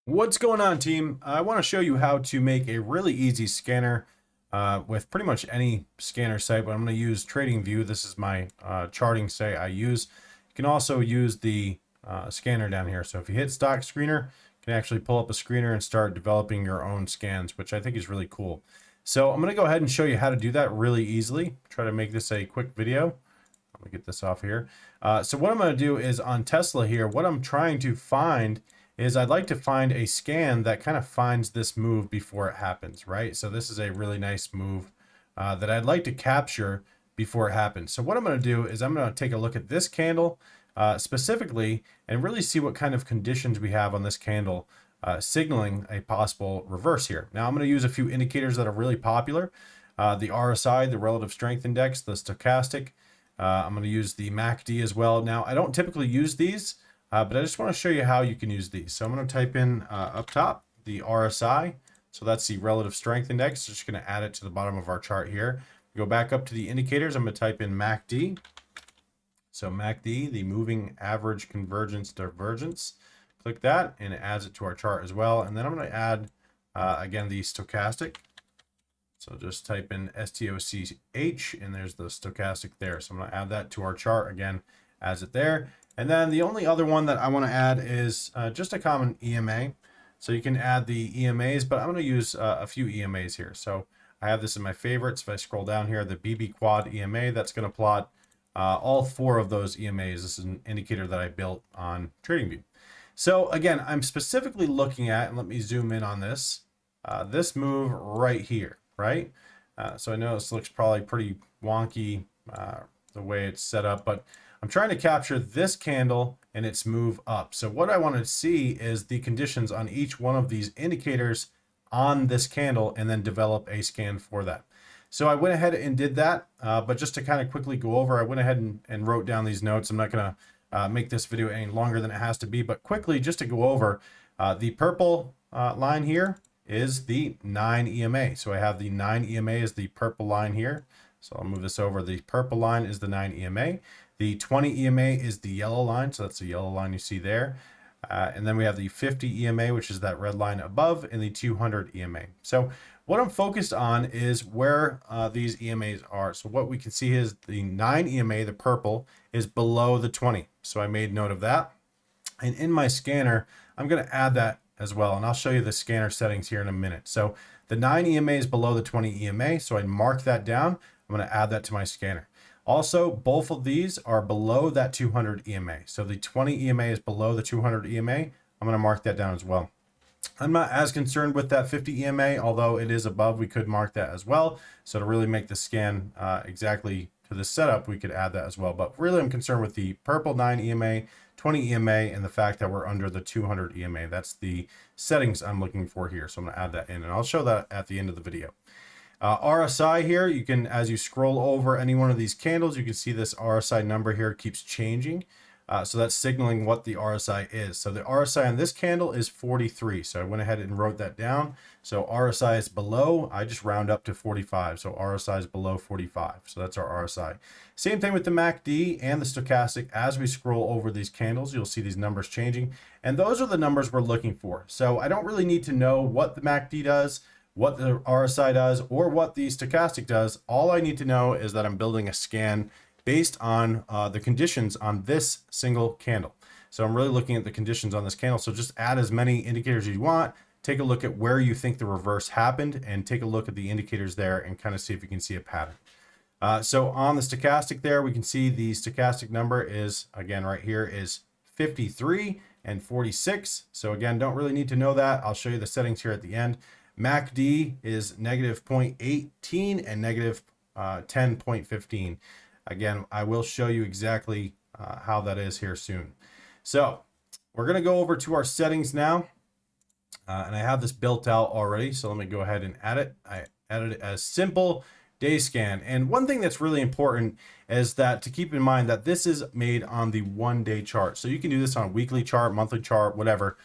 What's going on, team? I want to show you how to make a really easy scanner with pretty much any scanner site, but I'm going to use TradingView. This is my charting site I use. You can also use the scanner down here. So if you hit stock screener, you can actually pull up a screener and start developing your own scans, which I think is really cool. So I'm going to go ahead and show you how to do that really easily. Try to make this a quick video. Let me get this off here. So what I'm going to do is on Tesla here, what I'm trying to find is I'd like to find a scan that kind of finds this move before it happens, right? So this is a really nice move that I'd like to capture before it happens. So what I'm going to do is I'm going to take a look at this candle specifically and really see what kind of conditions we have on this candle signaling a possible reverse here. Now I'm going to use a few indicators that are really popular. The RSI, the relative strength index, the stochastic. I'm going to use the MACD as well. Now I don't typically use these. But I just want to show you how you can use these. So I'm going to type in up top the RSI. So that's the relative strength index. Just going to add it to the bottom of our chart here. Go back up to the indicators. I'm going to type in MACD. So MACD, the moving average convergence divergence. Click that and it adds it to our chart as well. And then I'm going to add, again, the stochastic. So just type in STOCH and there's the stochastic there. So I'm going to add that to our chart again, adds it there. And then the only other one that I want to add is just a common EMA. So you can add the EMAs, but I'm going to use a few EMAs here. So I have this in my favorites. If I scroll down here, the BB Quad EMA, that's going to plot all four of those EMAs. This is an indicator that I built on TradingView. So again, I'm specifically looking at, and let me zoom in on this, this move right here, right? So I know this looks probably pretty wonky the way it's set up, but I'm trying to capture this candle and its move up. So what I want to see is the conditions on each one of these indicators on this candle and then develop a scan for that. So I went ahead and did that, but just to kind of quickly go over, I went ahead and wrote down these notes. I'm not going to make this video any longer than it has to be, but quickly just to go over, the purple line here is the 9 EMA. So I have the 9 EMA is the purple line here. So I'll move this over. The purple line is the 9 EMA. The 20 EMA is the yellow line. So that's the yellow line you see there. And then we have the 50 EMA, which is that red line above, and the 200 EMA. So what I'm focused on is where these EMAs are. So what we can see is the 9 EMA, the purple, is below the 20. So I made note of that. And in my scanner, I'm going to add that as well. And I'll show you the scanner settings here in a minute. So the 9 EMA is below the 20 EMA. So I mark that down. I'm going to add that to my scanner. Also, both of these are below that 200 EMA. So the 20 EMA is below the 200 EMA. I'm going to mark that down as well. I'm not as concerned with that 50 EMA, although it is above, we could mark that as well. So to really make the scan exactly to the setup, we could add that as well. But really, I'm concerned with the purple 9 EMA, 20 EMA, and the fact that we're under the 200 EMA. That's the settings I'm looking for here. So I'm going to add that in, and I'll show that at the end of the video. RSI here, you can, as you scroll over any one of these candles, you can see this RSI number here keeps changing. So that's signaling what the RSI is. So the RSI on this candle is 43. So I went ahead and wrote that down. So RSI is below, I just round up to 45. So RSI is below 45. So that's our RSI. Same thing with the MACD and the stochastic. As we scroll over these candles, you'll see these numbers changing. And those are the numbers we're looking for. So I don't really need to know what the MACD does, what the RSI does, or what the stochastic does. All I need to know is that I'm building a scan based on the conditions on this single candle. So I'm really looking at the conditions on this candle. So just add as many indicators as you want, take a look at where you think the reverse happened, and take a look at the indicators there and kind of see if you can see a pattern. So on the stochastic there, we can see the stochastic number is, again, right here is 53 and 46. So again, don't really need to know that. I'll show you the settings here at the end. MACD is negative 0.18 and negative 10.15. Again, I will show you exactly how that is here soon. So we're going to go over to our settings now. And I have this built out already. So let me go ahead and add it. I added it as simple day scan. And one thing that's really important is that to keep in mind that this is made on the 1 day chart. So you can do this on a weekly chart, monthly chart, whatever.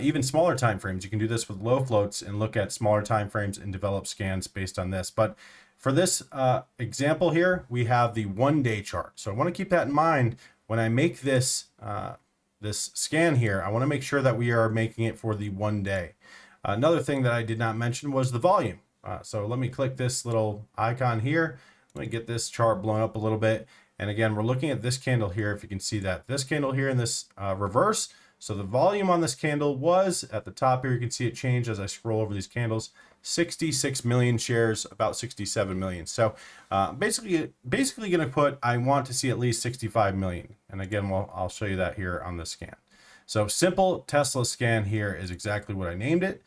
Even smaller time frames. You can do this with low floats and look at smaller time frames and develop scans based on this. But for this example here, we have the 1 day chart. So I want to keep that in mind when I make this this scan here, I want to make sure that we are making it for the 1 day. Another thing that I did not mention was the volume. So let me click this little icon here. Let me get this chart blown up a little bit. And again, we're looking at this candle here. If you can see that, this candle here in this reverse. So the volume on this candle was at the top here. You can see it change as I scroll over these candles. 66 million shares, about 67 million. So basically going to put, I want to see at least 65 million. And again, I'll show you that here on the scan. So simple Tesla scan here is exactly what I named it.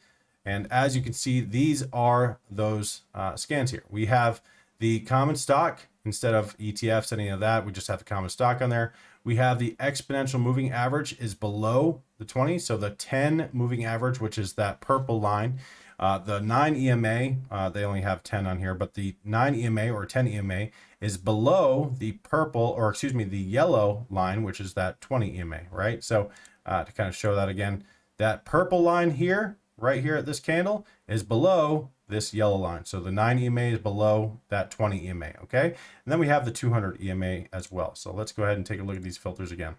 And as you can see, these are those scans here. We have the common stock instead of ETFs, any of that. We just have the common stock on there. We have the exponential moving average is below the 20. So the 10 moving average, which is that purple line. The 9 EMA, they only have 10 on here, but the 9 EMA or 10 EMA is below the purple, or excuse me, the yellow line, which is that 20 EMA, right? So to kind of show that again, that purple line here, right here at this candle, is below this yellow line. So the 9 EMA is below that 20 EMA, okay? And then we have the 200 EMA as well. So let's go ahead and take a look at these filters again.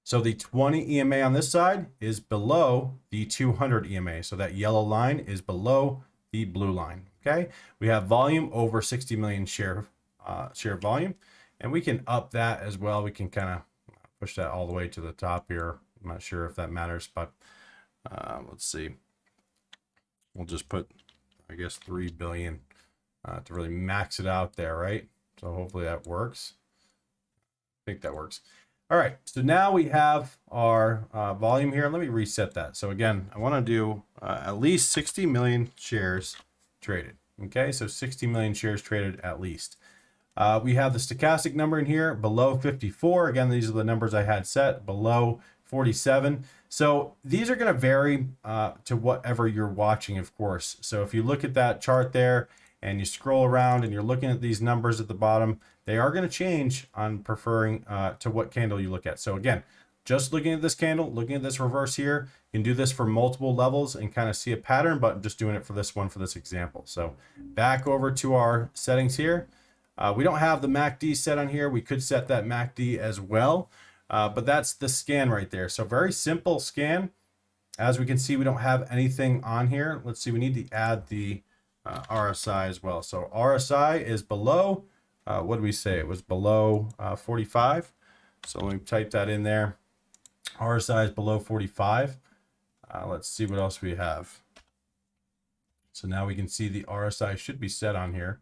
So the 20 EMA on this side is below the 200 EMA. So that yellow line is below the blue line, okay? We have volume over 60 million share volume, and we can up that as well. We can kind of push that all the way to the top here. I'm not sure if that matters, but let's see. We'll just put, I guess, 3 billion to really max it out there, right? So hopefully that works. I think that works. All right, so now we have our volume here. Let me reset that. So again, I want to do at least 60 million shares traded. Okay, so 60 million shares traded at least. We have the stochastic number in here below 54. Again, these are the numbers I had set, below 47. So these are going to vary to whatever you're watching, of course. So if you look at that chart there and you scroll around and you're looking at these numbers at the bottom, they are going to change on preferring to what candle you look at. So again, just looking at this candle, looking at this reverse here, you can do this for multiple levels and kind of see a pattern, but I'm just doing it for this one, for this example. So back over to our settings here. We don't have the MACD set on here. We could set that MACD as well, but that's the scan right there. So very simple scan. As we can see, we don't have anything on here. Let's see, we need to add the RSI as well. So RSI is below, what did we say? It was below 45. So let me type that in there. RSI is below 45. Let's see what else we have. So now we can see the RSI should be set on here.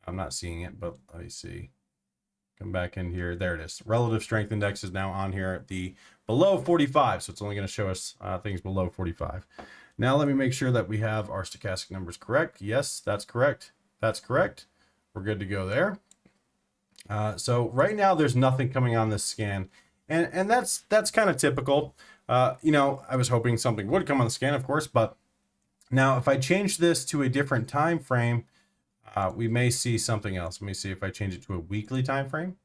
I'm not seeing it, but let me see. Come back in here. There it is. Relative strength index is now on here at the below 45. So it's only going to show us things below 45. Now let me make sure that we have our stochastic numbers correct. Yes, that's correct. That's correct. We're good to go there. So right now there's nothing coming on this scan, and that's kind of typical. You know, I was hoping something would come on the scan, of course, but now if I change this to a different time frame, we may see something else. Let me see if I change it to a weekly time frame.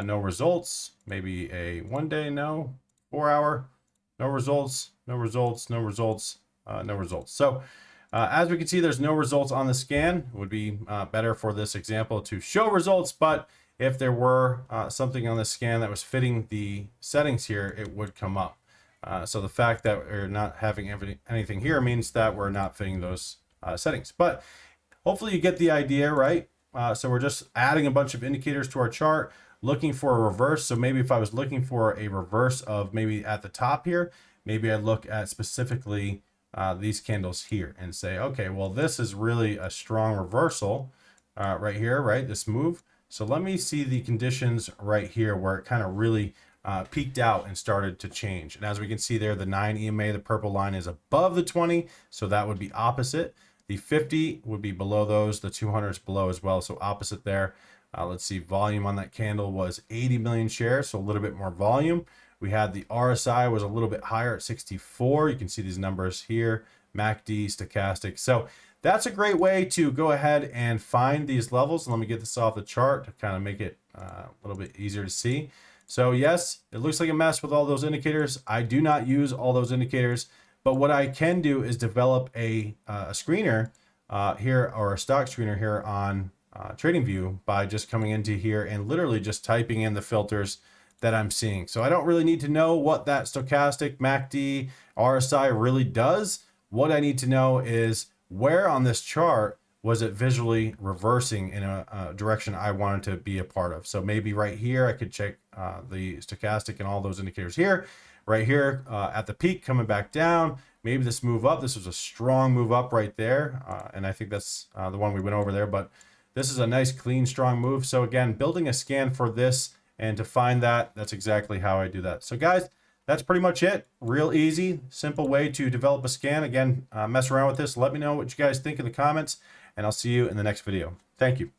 No results. Maybe a 1 day, no. 4 hour, no results, no results, no results, no results. So as we can see, there's no results on the scan. It would be better for this example to show results, but if there were something on the scan that was fitting the settings here, it would come up. So the fact that we're not having anything here means that we're not fitting those settings. But hopefully you get the idea, right? So we're just adding a bunch of indicators to our chart, looking for a reverse. So maybe if I was looking for a reverse of maybe at the top here, maybe I'd look at specifically these candles here and say, okay, well, this is really a strong reversal right here, right? This move. So let me see the conditions right here where it kind of really peaked out and started to change. And as we can see there, the 9 EMA, the purple line, is above the 20. So that would be opposite. The 50 would be below those. The 200 is below as well. So opposite there. Let's see, volume on that candle was 80 million shares. So a little bit more volume. We had the RSI was a little bit higher at 64. You can see these numbers here, MACD, stochastic. So that's a great way to go ahead and find these levels. Let me get this off the chart to kind of make it a little bit easier to see. So yes, it looks like a mess with all those indicators. I do not use all those indicators, but what I can do is develop a screener here, or a stock screener here on TradingView, by just coming into here and literally just typing in the filters that I'm seeing. So I don't really need to know what that stochastic MACD RSI really does. What I need to know is where on this chart was it visually reversing in a direction I wanted to be a part of. So maybe right here, I could check the stochastic and all those indicators here. Right here at the peak coming back down. Maybe this move up. This was a strong move up right there. And I think that's the one we went over there. But this is a nice, clean, strong move. So again, building a scan for this and to find that, that's exactly how I do that. So guys, that's pretty much it. Real easy, simple way to develop a scan. Again, mess around with this. Let me know what you guys think in the comments, and I'll see you in the next video. Thank you.